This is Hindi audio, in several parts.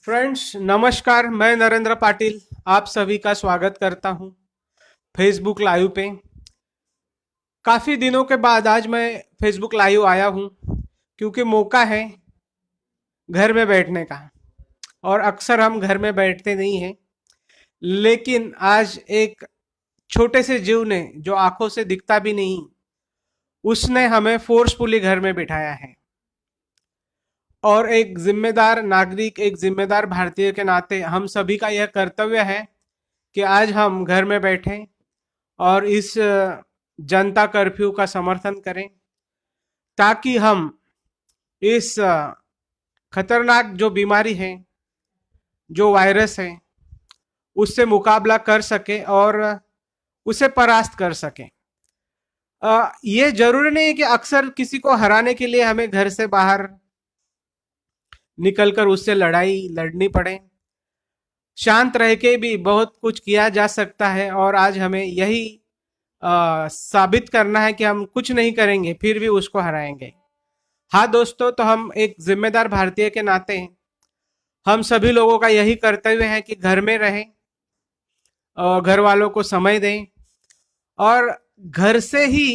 फ्रेंड्स नमस्कार। मैं नरेंद्र पाटिल आप सभी का स्वागत करता हूं फेसबुक लाइव पे। काफ़ी दिनों के बाद आज मैं फेसबुक लाइव आया हूं क्योंकि मौका है घर में बैठने का। और अक्सर हम घर में बैठते नहीं हैं, लेकिन आज एक छोटे से जीव ने जो आंखों से दिखता भी नहीं, उसने हमें फोर्सफुली घर में बिठाया है। और एक जिम्मेदार नागरिक, एक जिम्मेदार भारतीय के नाते हम सभी का यह कर्तव्य है कि आज हम घर में बैठें और इस जनता कर्फ्यू का समर्थन करें, ताकि हम इस खतरनाक जो बीमारी है, जो वायरस है, उससे मुकाबला कर सके और उसे परास्त कर सके। ये जरूरी नहीं है कि अक्सर किसी को हराने के लिए हमें घर से बाहर निकलकर उससे लड़ाई लड़नी पड़े। शांत रह के भी बहुत कुछ किया जा सकता है और आज हमें यही साबित करना है कि हम कुछ नहीं करेंगे फिर भी उसको हराएंगे। हाँ दोस्तों, तो हम एक जिम्मेदार भारतीय के नाते हम सभी लोगों का यही कर्तव्य है कि घर में रहें और घर वालों को समय दें और घर से ही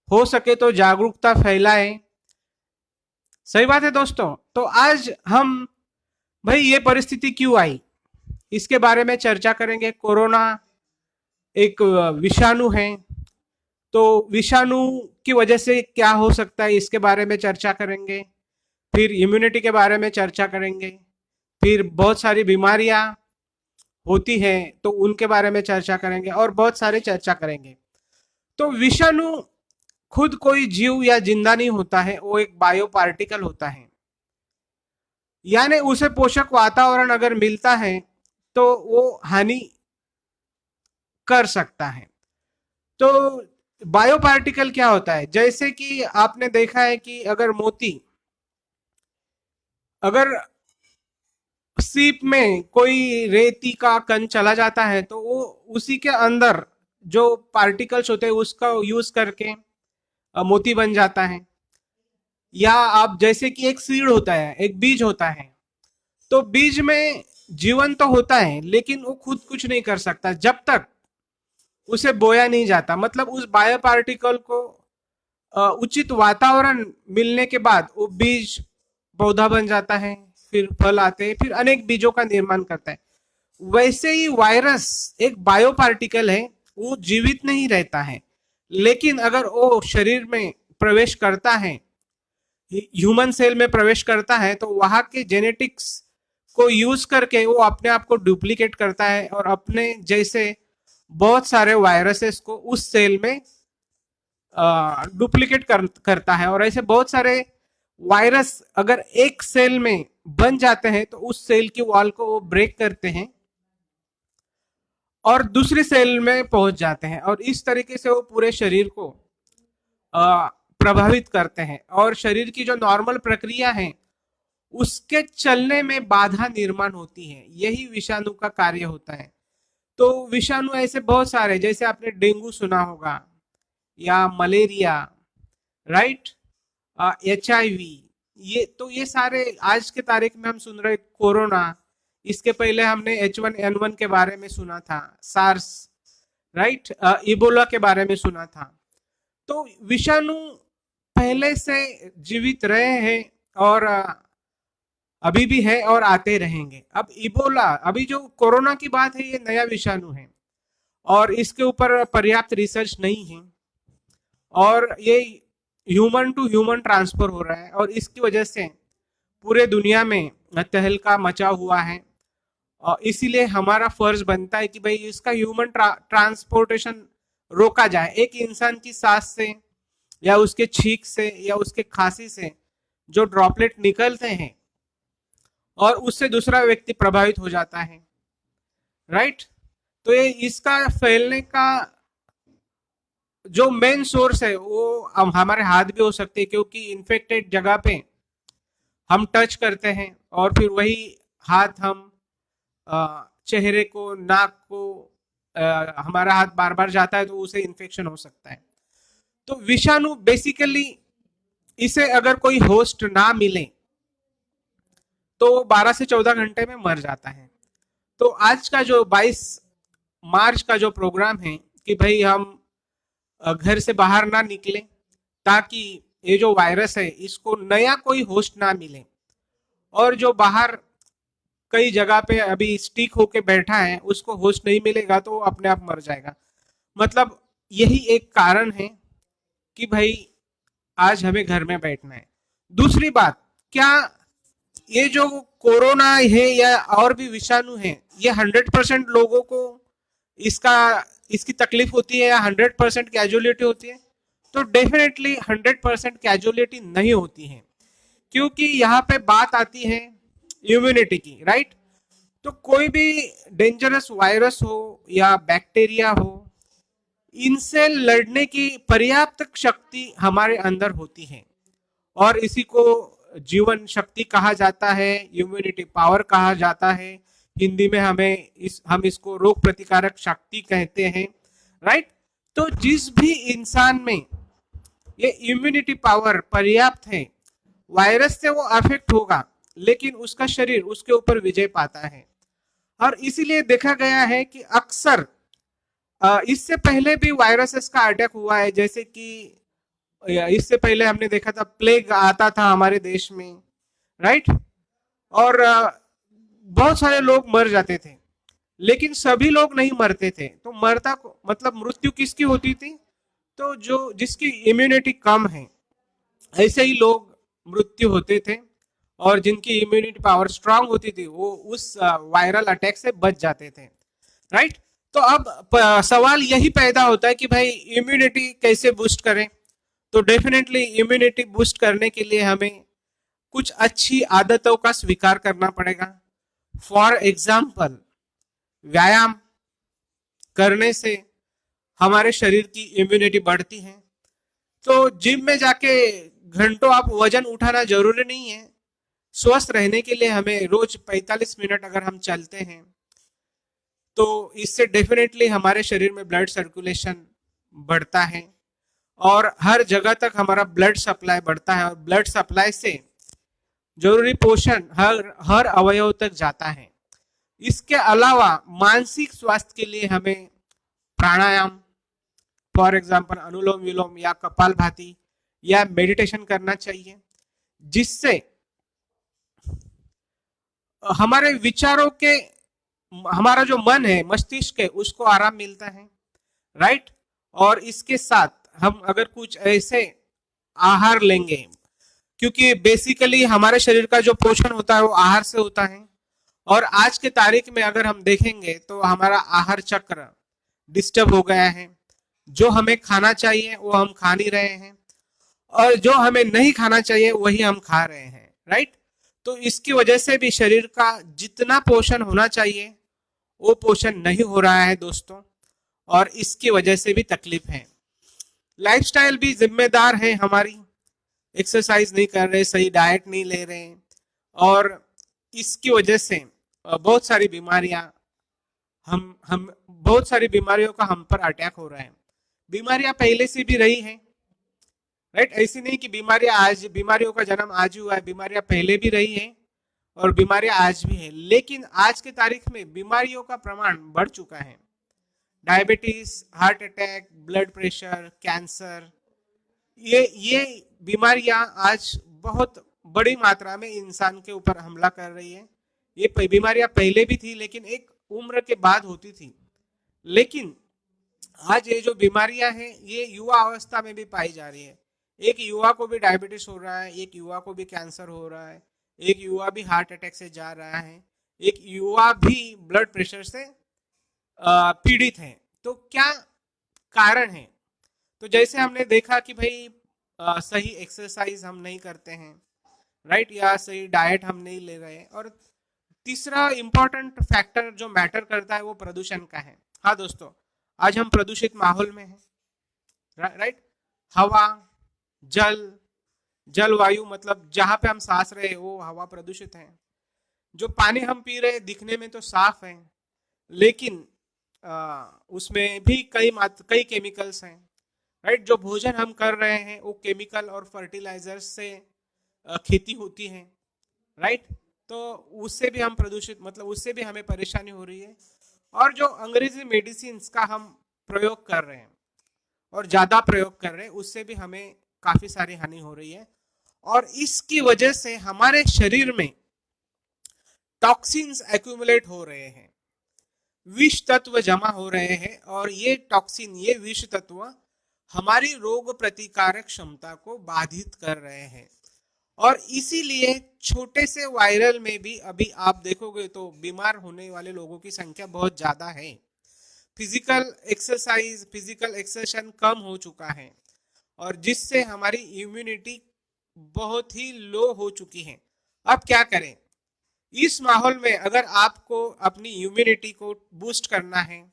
हो सके तो जागरूकता फैलाएं। सही बात है दोस्तों। तो आज हम भाई ये परिस्थिति क्यों आई, इसके बारे में चर्चा करेंगे। कोरोना एक विषाणु है, तो विषाणु की वजह से क्या हो सकता है इसके बारे में चर्चा करेंगे। फिर इम्यूनिटी के बारे में चर्चा करेंगे। फिर बहुत सारी बीमारियां होती हैं तो उनके बारे में चर्चा करेंगे और बहुत सारे चर्चा करेंगे। तो विषाणु खुद कोई जीव या जिंदा नहीं होता है, वो एक बायो पार्टिकल होता है। यानी उसे पोषक वातावरण अगर मिलता है तो वो हानि कर सकता है। तो बायो पार्टिकल क्या होता है? जैसे कि आपने देखा है कि अगर मोती, अगर सीप में कोई रेती का कण चला जाता है तो वो उसी के अंदर जो पार्टिकल्स होते हैं उसका यूज करके मोती बन जाता है। या आप जैसे कि एक सीड होता है, एक बीज होता है, तो बीज में जीवन तो होता है लेकिन वो खुद कुछ नहीं कर सकता जब तक उसे बोया नहीं जाता। मतलब उस बायो पार्टिकल को उचित वातावरण मिलने के बाद वो बीज पौधा बन जाता है, फिर फल आते हैं, फिर अनेक बीजों का निर्माण करता है। वैसे ही वायरस एक बायो पार्टिकल है, वो जीवित नहीं रहता है, लेकिन अगर वो शरीर में प्रवेश करता है, ह्यूमन सेल में प्रवेश करता है, तो वहां के जेनेटिक्स को यूज करके वो अपने आप को डुप्लीकेट करता है और अपने जैसे बहुत सारे वायरसेस को उस सेल में डुप्लीकेट करता है। और ऐसे बहुत सारे वायरस अगर एक सेल में बन जाते हैं तो उस सेल की वॉल को वो ब्रेक करते हैं और दूसरी सेल में पहुंच जाते हैं और इस तरीके से वो पूरे शरीर को प्रभावित करते हैं और शरीर की जो नॉर्मल प्रक्रिया है उसके चलने में बाधा निर्माण होती है। यही विषाणु का कार्य होता है। तो विषाणु ऐसे बहुत सारे, जैसे आपने डेंगू सुना होगा या मलेरिया, राइट, HIV, ये सारे आज के तारीख में हम सुन रहे। कोरोना, इसके पहले हमने H1N1 के बारे में सुना था, सार्स, राइट, इबोला के बारे में सुना था। तो विषाणु पहले से जीवित रहे हैं और अभी भी है और आते रहेंगे। अब इबोला, अभी जो कोरोना की बात है, ये नया विषाणु है और इसके ऊपर पर्याप्त रिसर्च नहीं है और ये ह्यूमन टू ह्यूमन ट्रांसफर हो रहा है और इसकी वजह से पूरे दुनिया में तहलका मचा हुआ है। और इसीलिए हमारा फर्ज बनता है कि भाई इसका ह्यूमन ट्रांसपोर्टेशन रोका जाए। एक इंसान की सांस से या उसके छींक से या उसके खांसी से जो ड्रॉपलेट निकलते हैं और उससे दूसरा व्यक्ति प्रभावित हो जाता है, राइट। तो ये इसका फैलने का जो मेन सोर्स है वो हमारे हाथ भी हो सकते हैं, क्योंकि इन्फेक्टेड जगह पे हम टच करते हैं और फिर वही हाथ हम चेहरे को, नाक को, हमारा हाथ बार बार जाता है तो उसे इन्फेक्शन हो सकता है। तो विषाणु बेसिकली, इसे अगर कोई होस्ट ना मिले तो 12 से 14 घंटे में मर जाता है। तो आज का जो 22 मार्च का जो प्रोग्राम है कि भाई हम घर से बाहर ना निकले, ताकि ये जो वायरस है इसको नया कोई होस्ट ना मिले, और जो बाहर कई जगह पे अभी स्टिक होके बैठा है उसको होस्ट नहीं मिलेगा तो वो अपने आप मर जाएगा। मतलब यही एक कारण है कि भाई आज हमें घर में बैठना है। दूसरी बात, क्या ये जो कोरोना है या और भी विषाणु है, ये 100% लोगों को इसका इसकी तकलीफ होती है या 100% कैजुअलिटी होती है? तो डेफिनेटली 100% कैजुअलिटी नहीं होती है, क्योंकि यहाँ पे बात आती है इम्यूनिटी की, राइट? तो कोई भी डेंजरस वायरस हो या बैक्टीरिया हो, इनसे लड़ने की पर्याप्त शक्ति हमारे अंदर होती है, और इसी को जीवन शक्ति कहा जाता है, इम्यूनिटी पावर कहा जाता है। हिंदी में हम इसको रोग प्रतिकारक शक्ति कहते हैं, राइट? तो जिस भी इंसान में ये इम्यूनिटी पावर पर्याप्त है, वायरस से वो अफेक्ट होगा लेकिन उसका शरीर उसके ऊपर विजय पाता है। और इसीलिए देखा गया है कि अक्सर इससे पहले भी वायरसेस का अटैक हुआ है, जैसे कि इससे पहले हमने देखा था प्लेग आता था हमारे देश में, राइट? और बहुत सारे लोग मर जाते थे, लेकिन सभी लोग नहीं मरते थे। तो मरता मतलब मृत्यु किसकी होती थी? तो जो जिसकी इम्यूनिटी कम है, ऐसे ही लोग मृत्यु होते थे, और जिनकी इम्यूनिटी पावर स्ट्रांग होती थी वो उस वायरल अटैक से बच जाते थे, राइट? तो अब सवाल यही पैदा होता है कि भाई इम्यूनिटी कैसे बूस्ट करें? तो डेफिनेटली इम्यूनिटी बूस्ट करने के लिए हमें कुछ अच्छी आदतों का स्वीकार करना पड़ेगा। फॉर एग्जाम्पल, व्यायाम करने से हमारे शरीर की इम्यूनिटी बढ़ती है। तो जिम में जाके घंटों आप वजन उठाना जरूरी नहीं है। स्वस्थ रहने के लिए हमें रोज 45 मिनट अगर हम चलते हैं तो इससे डेफिनेटली हमारे शरीर में ब्लड सर्कुलेशन बढ़ता है, और हर जगह तक हमारा ब्लड सप्लाई बढ़ता है, और ब्लड सप्लाई से जरूरी पोषण हर अवयव तक जाता है। इसके अलावा मानसिक स्वास्थ्य के लिए हमें प्राणायाम, फॉर एग्जाम्पल अनुलोम विलोम या कपालभाति या मेडिटेशन करना चाहिए, जिससे हमारे विचारों के, हमारा जो मन है, मस्तिष्क है, उसको आराम मिलता है, राइट? और इसके साथ हम अगर कुछ ऐसे आहार लेंगे, क्योंकि बेसिकली हमारे शरीर का जो पोषण होता है वो आहार से होता है, और आज के तारीख में अगर हम देखेंगे तो हमारा आहार चक्र डिस्टर्ब हो गया है। जो हमें खाना चाहिए वो हम खा नहीं रहे हैं, और जो हमें नहीं खाना चाहिए वही हम खा रहे हैं, राइट? तो इसकी वजह से भी शरीर का जितना पोषण होना चाहिए वो पोषण नहीं हो रहा है दोस्तों, और इसकी वजह से भी तकलीफ है। लाइफस्टाइल भी जिम्मेदार है हमारी। एक्सरसाइज नहीं कर रहे, सही डाइट नहीं ले रहे, और इसकी वजह से बहुत सारी बीमारियां हम बहुत सारी बीमारियों का हम पर अटैक हो रहा है। बीमारियां पहले से भी रही हैं, राइट? ऐसी नहीं कि बीमारियों का जन्म आज ही हुआ है, बीमारियां पहले भी रही हैं और बीमारियां आज भी हैं, लेकिन आज के तारीख में बीमारियों का प्रमाण बढ़ चुका है। Diabetes, heart attack, blood pressure, cancer, ये बीमारियां आज बहुत बड़ी मात्रा में इंसान के ऊपर हमला कर रही है। ये बीमारियां पहले भी थी लेकिन एक उम्र के बाद होती थी, लेकिन आज ये जो बीमारियां हैं ये युवा अवस्था में भी पाई जा रही है। एक युवा को भी डायबिटीज हो रहा है, एक युवा को भी कैंसर हो रहा है, एक युवा भी हार्ट अटैक से जा रहा है, एक युवा भी ब्लड प्रेशर से पीड़ित है। तो क्या कारण है? तो जैसे हमने देखा कि भाई सही एक्सरसाइज हम नहीं करते हैं, राइट? या सही डाइट हम नहीं ले रहे हैं, और तीसरा इंपॉर्टेंट फैक्टर जो मैटर करता है वो प्रदूषण का है। हाँ दोस्तों, आज हम प्रदूषित माहौल में हैं, राइट? हवा, जलवायु, मतलब जहां पे हम सांस रहे हैं वो हवा प्रदूषित है। जो पानी हम पी रहे हैं दिखने में तो साफ है, लेकिन उसमें भी कई केमिकल्स हैं, राइट? जो भोजन हम कर रहे हैं वो केमिकल और फर्टिलाइजर्स से खेती होती है, राइट? तो उससे भी हम प्रदूषित, मतलब उससे भी हमें परेशानी हो रही है। और जो अंग्रेजी मेडिसिन का हम प्रयोग कर रहे हैं और ज्यादा प्रयोग कर रहे हैं, उससे भी हमें काफी सारी हानि हो रही है। और इसकी वजह से हमारे शरीर में टॉक्सिन्स एक्यूमुलेट हो रहे हैं, विष तत्व जमा हो रहे हैं, और ये टॉक्सिन, ये विष तत्व हमारी रोग प्रतिकारक क्षमता को बाधित कर रहे हैं। और इसीलिए छोटे से वायरल में भी अभी आप देखोगे तो बीमार होने वाले लोगों की संख्या बहुत ज्यादा है। फिजिकल एक्सरसाइज कम हो चुका है, और जिससे हमारी इम्यूनिटी बहुत ही लो हो चुकी है। अब क्या करें इस माहौल में? अगर आपको अपनी इम्यूनिटी को बूस्ट करना है,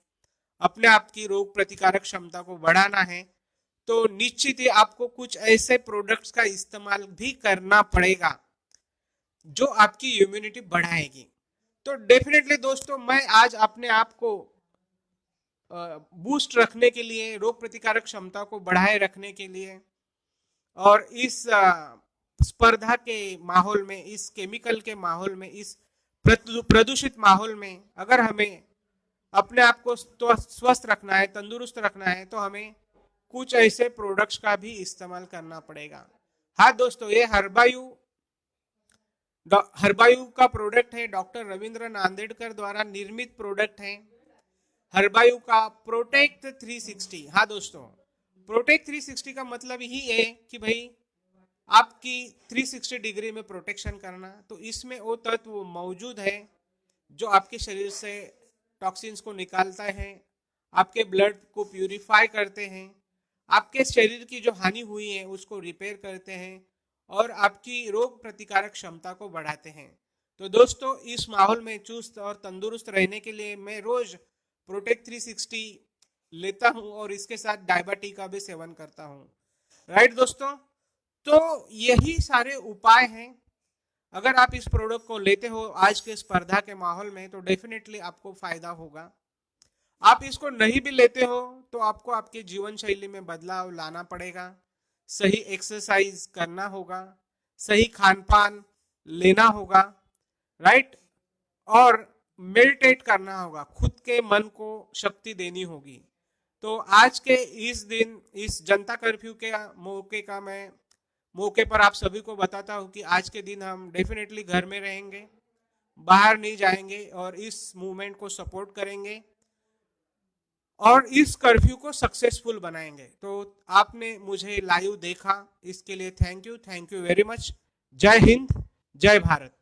अपने आप की रोग प्रतिकारक क्षमता को बढ़ाना है, तो निश्चित ही आपको कुछ ऐसे प्रोडक्ट्स का इस्तेमाल भी करना पड़ेगा जो आपकी इम्यूनिटी बढ़ाएगी। तो डेफिनेटली दोस्तों, मैं आज अपने आप को बूस्ट रखने के लिए, रोग प्रतिकारक क्षमता को बढ़ाए रखने के लिए, और इस स्पर्धा के माहौल में, इस केमिकल के माहौल में, इस प्रदूषित माहौल में अगर हमें अपने आप को स्वस्थ रखना है, तंदुरुस्त रखना है, तो हमें कुछ ऐसे प्रोडक्ट्स का भी इस्तेमाल करना पड़ेगा। हाँ दोस्तों, ये हर्बायू का प्रोडक्ट है, डॉक्टर रविंद्र नांदेड़कर द्वारा निर्मित प्रोडक्ट है। हर्बायू का प्रोटेक्ट 360। हाँ दोस्तों, प्रोटेक्ट 360 का मतलब ही है कि भाई आपकी 360 डिग्री में प्रोटेक्शन करना। तो इसमें वो तत्व मौजूद है जो आपके शरीर से टॉक्सिन्स को निकालता है, आपके ब्लड को प्यूरिफाई करते हैं, आपके शरीर की जो हानि हुई है उसको रिपेयर करते हैं, और आपकी रोग प्रतिकारक क्षमता को बढ़ाते हैं। तो दोस्तों, इस माहौल में चुस्त और तंदुरुस्त रहने के लिए मैं रोज प्रोटेक्ट 360 लेता हूं, और इसके साथ डायबिटी का भी सेवन करता हूं। राइट दोस्तों, तो यही सारे उपाय हैं। अगर आप इस प्रोडक्ट को लेते हो आज के स्पर्धा के माहौल में, तो डेफिनेटली आपको फायदा होगा। आप इसको नहीं भी लेते हो तो आपको आपके जीवन शैली में बदलाव लाना पड़ेगा, सही एक्सरसाइज करना होगा, सही खान पान लेना होगा, राइट, और मेडिटेट करना होगा, खुद के मन को शक्ति देनी होगी। तो आज के इस दिन, इस जनता कर्फ्यू के मौके पर आप सभी को बताता हूं कि आज के दिन हम डेफिनेटली घर में रहेंगे, बाहर नहीं जाएंगे, और इस मूवमेंट को सपोर्ट करेंगे और इस कर्फ्यू को सक्सेसफुल बनाएंगे। तो आपने मुझे लाइव देखा, इसके लिए थैंक यू वेरी मच। जय हिंद, जय भारत।